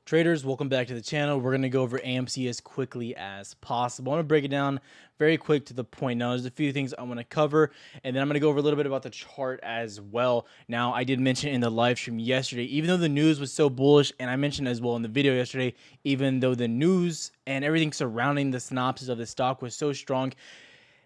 Traders, welcome back to the channel. We're going to go over AMC as quickly as possible. I'm going to break it down very quick to the point. Now, there's a few things I want to cover, and then I'm going to go over a little bit about the chart as well. Now, I did mention in the live stream yesterday, even though the news was so bullish, and I mentioned as well in the video yesterday, even though the news and everything surrounding the synopsis of the stock was so strong,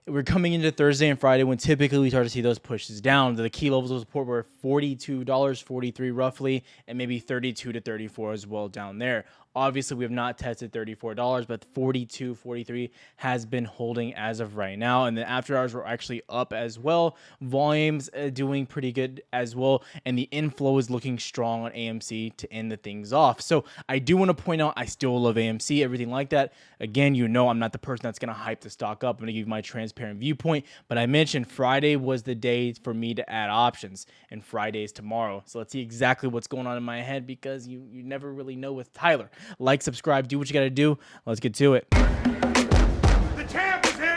we're coming into Thursday and Friday when typically we start to see those pushes down. The key levels of support were $42, $43 roughly, and maybe $32 to $34 as well down there. Obviously, we have not tested $34, but $42, $43 has been holding as of right now. And the after hours were actually up as well. Volumes doing pretty good as well. And the inflow is looking strong on AMC to end the things off. So I do want to point out I still love AMC, everything like that. Again, you know I'm not the person that's going to hype the stock up. I'm going to give you my transparent viewpoint. But I mentioned Friday was the day for me to add options. And Friday is tomorrow. So let's see exactly what's going on in my head because you never really know with Tyler. Like, subscribe, do what you got to do. Let's get to it. The champ is here!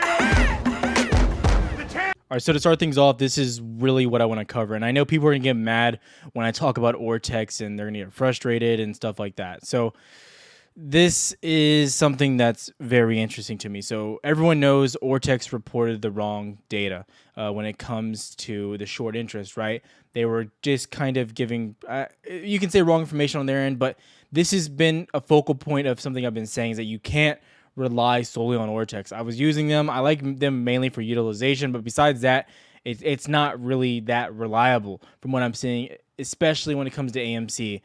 The champ! All right, so to start things off, this is really what I want to cover. And I know people are going to get mad when I talk about Ortex and they're going to get frustrated and stuff like that. So this is something that's very interesting to me. So everyone knows Ortex reported the wrong data when it comes to the short interest, right? They were just kind of giving, you can say wrong information on their end, but this has been a focal point of something I've been saying is that you can't rely solely on Ortex. I was using them. I like them mainly for utilization, but besides that, it's not really that reliable from what I'm seeing, especially when it comes to AMC.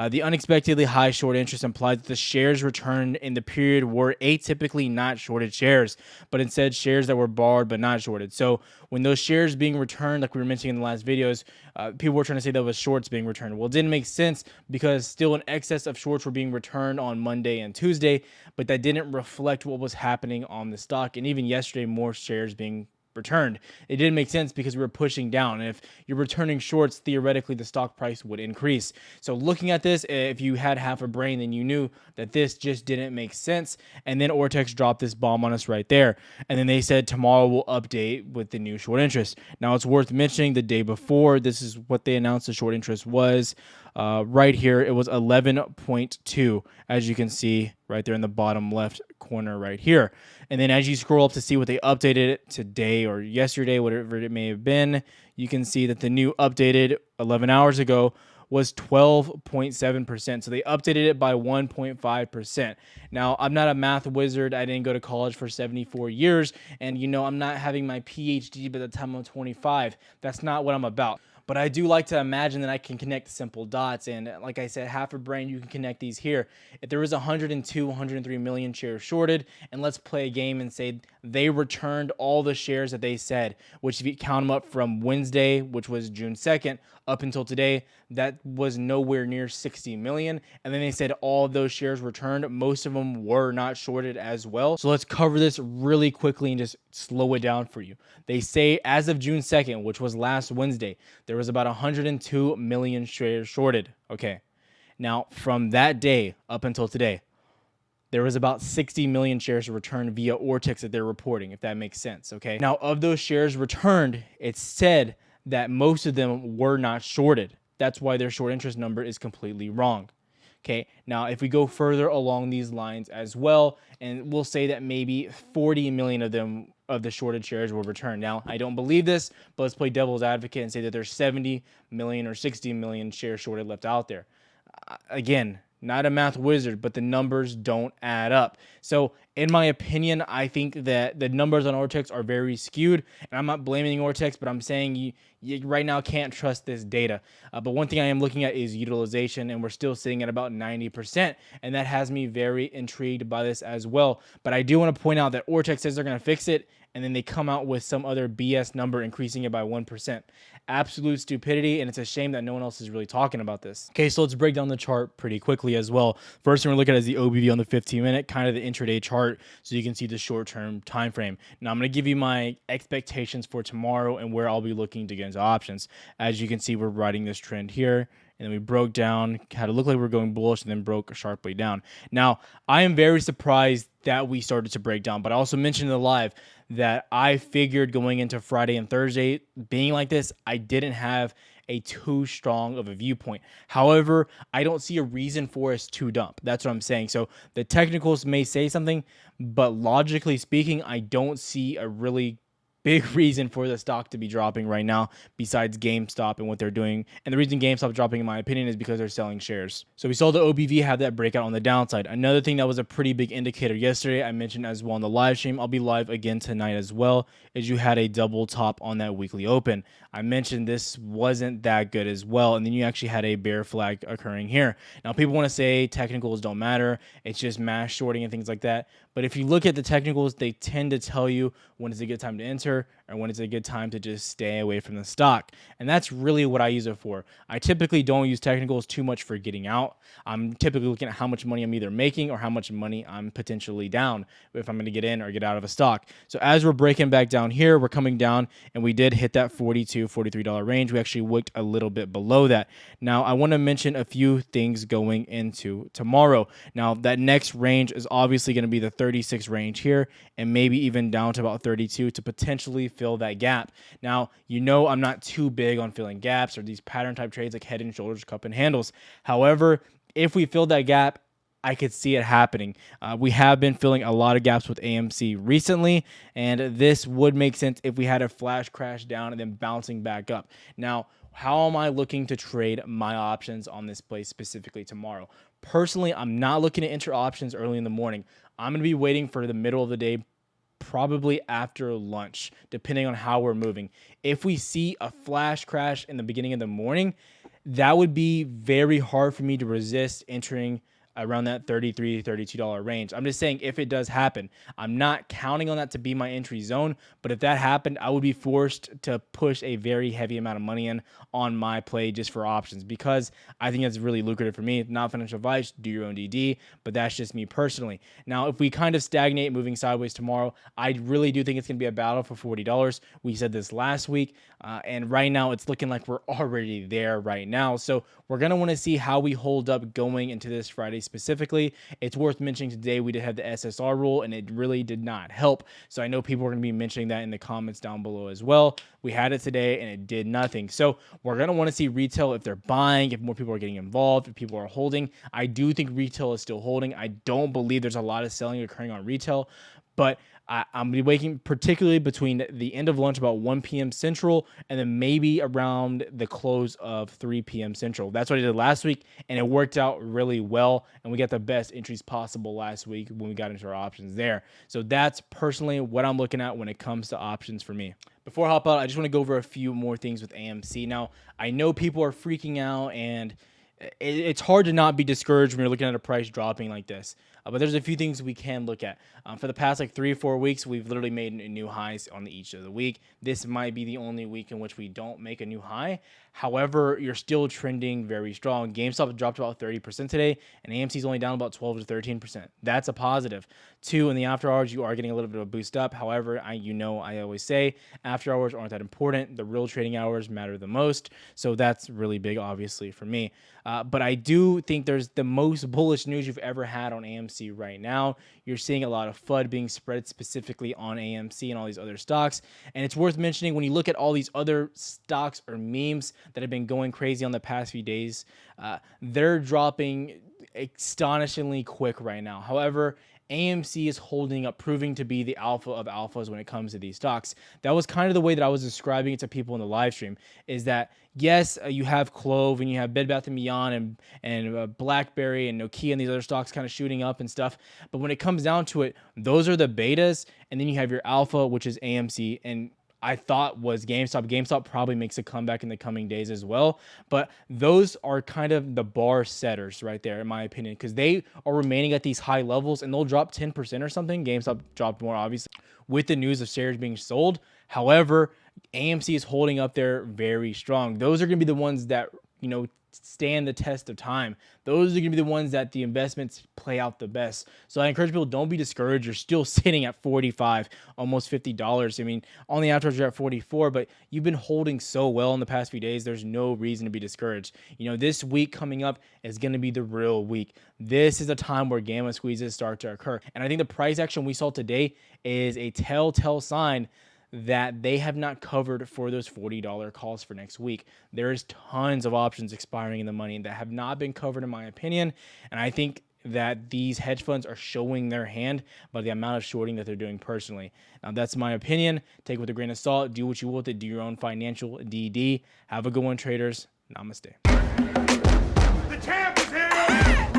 The unexpectedly high short interest implies that the shares returned in the period were atypically not shorted shares, but instead shares that were borrowed but not shorted. So when those shares being returned, like we were mentioning in the last videos, people were trying to say that was shorts being returned. Well, it didn't make sense because still an excess of shorts were being returned on Monday and Tuesday, but that didn't reflect what was happening on the stock. And even yesterday, more shares being returned. It didn't make sense because we were pushing down. And if you're returning shorts, theoretically the stock price would increase. So looking at this, if you had half a brain, then you knew that this just didn't make sense. And then Ortex dropped this bomb on us right there. And then they said tomorrow we'll update with the new short interest. Now it's worth mentioning the day before, this is what they announced the short interest was. Right here, it was 11.2, as you can see right there in the bottom left corner right here. And then as you scroll up to see what they updated it today or yesterday, whatever it may have been, you can see that the new updated 11 hours ago was 12.7%. So they updated it by 1.5%. Now, I'm not a math wizard. I didn't go to college for 74 years. And, you know, I'm not having my PhD by the time I'm 25. That's not what I'm about. But I do like to imagine that I can connect simple dots. And like I said, half a brain, you can connect these here. If there was 102, 103 million shares shorted, and let's play a game and say they returned all the shares that they said, which if you count them up from Wednesday, which was June 2nd, up until today, that was nowhere near 60 million. And then they said all of those shares returned. Most of them were not shorted as well. So let's cover this really quickly and just slow it down for you. They say as of June 2nd, which was last Wednesday, there was about 102 million shares shorted. Okay. Now, from that day up until today, there was about 60 million shares returned via Ortex that they're reporting, if that makes sense. Okay. Now, of those shares returned, it's said that most of them were not shorted. That's why their short interest number is completely wrong. Okay, now if we go further along these lines as well, and we'll say that maybe 40 million of them of the shorted shares were returned. Now, I don't believe this, but let's play devil's advocate and say that there's 70 million or 60 million shares shorted left out there. Again, not a math wizard, but the numbers don't add up. So in my opinion, I think that the numbers on Ortex are very skewed. And I'm not blaming Ortex, but I'm saying you right now can't trust this data. But one thing I am looking at is utilization, and we're still sitting at about 90%. And that has me very intrigued by this as well. But I do want to point out that Ortex says they're going to fix it, and then they come out with some other BS number increasing it by 1%. Absolute stupidity, and it's a shame that no one else is really talking about this. Okay, so let's break down the chart pretty quickly as well. First, we're going to look at is the OBV on the 15-minute, kind of the intraday chart, so you can see the short-term time frame. Now, I'm going to give you my expectations for tomorrow and where I'll be looking to get into options. As you can see, we're riding this trend here. And then we broke down, had it look like we were going bullish, and then broke sharply down. Now, I am very surprised that we started to break down, but I also mentioned in the live that I figured going into Friday and Thursday being like this, I didn't have a too strong of a viewpoint. However, I don't see a reason for us to dump. That's what I'm saying. So the technicals may say something, but logically speaking, I don't see a really big reason for the stock to be dropping right now besides GameStop and what they're doing. And the reason GameStop dropping, in my opinion, is because they're selling shares. So we saw the OBV have that breakout on the downside. Another thing that was a pretty big indicator yesterday, I mentioned as well on the live stream, I'll be live again tonight as well, is you had a double top on that weekly open. I mentioned this wasn't that good as well, and then you actually had a bear flag occurring here. Now, people want to say technicals don't matter. It's just mass shorting and things like that. But if you look at the technicals, they tend to tell you when it's a good time to enter or when it's a good time to just stay away from the stock. And that's really what I use it for. I typically don't use technicals too much for getting out. I'm typically looking at how much money I'm either making or how much money I'm potentially down if I'm going to get in or get out of a stock. So as we're breaking back down here, we're coming down and we did hit that $42, $43 range. We actually wicked a little bit below that. Now, I want to mention a few things going into tomorrow. Now, that next range is obviously going to be the 36 range here and maybe even down to about 32 to potentially fill that gap. Now, I'm not too big on filling gaps or these pattern type trades like head and shoulders, cup and handles. However, if we fill that gap, I could see it happening. We have been filling a lot of gaps with AMC recently, and this would make sense if we had a flash crash down and then bouncing back up. Now, how am I looking to trade my options on this play specifically tomorrow? Personally, I'm not looking to enter options early in the morning. I'm going to be waiting for the middle of the day, probably after lunch, depending on how we're moving. If we see a flash crash in the beginning of the morning, that would be very hard for me to resist entering around that $33, $32 range. I'm just saying if it does happen, I'm not counting on that to be my entry zone, but if that happened, I would be forced to push a very heavy amount of money in on my play just for options because I think that's really lucrative for me. Not financial advice, do your own DD, but that's just me personally. Now, if we kind of stagnate moving sideways tomorrow, I really do think it's going to be a battle for $40. We said this last week, and right now it's looking like we're already there right now. So we're going to want to see how we hold up going into this Friday specifically. It's worth mentioning today we did have the SSR rule, and it really did not help. So I know people are going to be mentioning that in the comments down below as well. We had it today, and it did nothing. So we're going to want to see retail if they're buying, if more people are getting involved, if people are holding. I do think retail is still holding. I don't believe there's a lot of selling occurring on retail, but I'm going to be waiting particularly between the end of lunch about 1 p.m. Central and then maybe around the close of 3 p.m. Central. That's what I did last week, and it worked out really well, and we got the best entries possible last week when we got into our options there. So that's personally what I'm looking at when it comes to options for me. Before I hop out, I just want to go over a few more things with AMC. Now, I know people are freaking out, and it's hard to not be discouraged when you're looking at a price dropping like this. But there's a few things we can look at. For the past 3 or 4 weeks, we've literally made new highs on each of the week. This might be the only week in which we don't make a new high. However, you're still trending very strong. GameStop dropped about 30% today, and AMC's only down about 12 to 13%. That's a positive. 2, in the after hours, you are getting a little bit of a boost up. However, I always say after hours aren't that important. The real trading hours matter the most. So that's really big, obviously, for me. But I do think there's the most bullish news you've ever had on AMC right now. You're seeing a lot of FUD being spread specifically on AMC and all these other stocks. And it's worth mentioning when you look at all these other stocks or memes that have been going crazy on the past few days, they're dropping astonishingly quick right now. However, AMC is holding up, proving to be the alpha of alphas when it comes to these stocks. That was kind of the way that I was describing it to people in the live stream, is that, yes, you have Clove and you have Bed Bath & Beyond and BlackBerry and Nokia and these other stocks kind of shooting up and stuff. But when it comes down to it, those are the betas, and then you have your alpha, which is AMC, and I thought was GameStop. GameStop probably makes a comeback in the coming days as well. But those are kind of the bar setters right there, in my opinion, because they are remaining at these high levels and they'll drop 10% or something. GameStop dropped more, obviously, with the news of shares being sold. However, AMC is holding up there very strong. Those are going to be the ones that, stand the test of time. Those are going to be the ones that the investments play out the best. So I encourage people, don't be discouraged. You're still sitting at $45, almost $50. I mean, on the afterwards you're at 44, but you've been holding so well in the past few days. There's no reason to be discouraged. This week coming up is going to be the real week. This is a time where gamma squeezes start to occur. And I think the price action we saw today is a telltale sign that they have not covered for those $40 calls for next week. There's tons of options expiring in the money that have not been covered, in my opinion. And I think that these hedge funds are showing their hand by the amount of shorting that they're doing personally. Now, that's my opinion. Take it with a grain of salt. Do what you will with it. Do your own financial DD. Have a good one, traders. Namaste. The champ is here!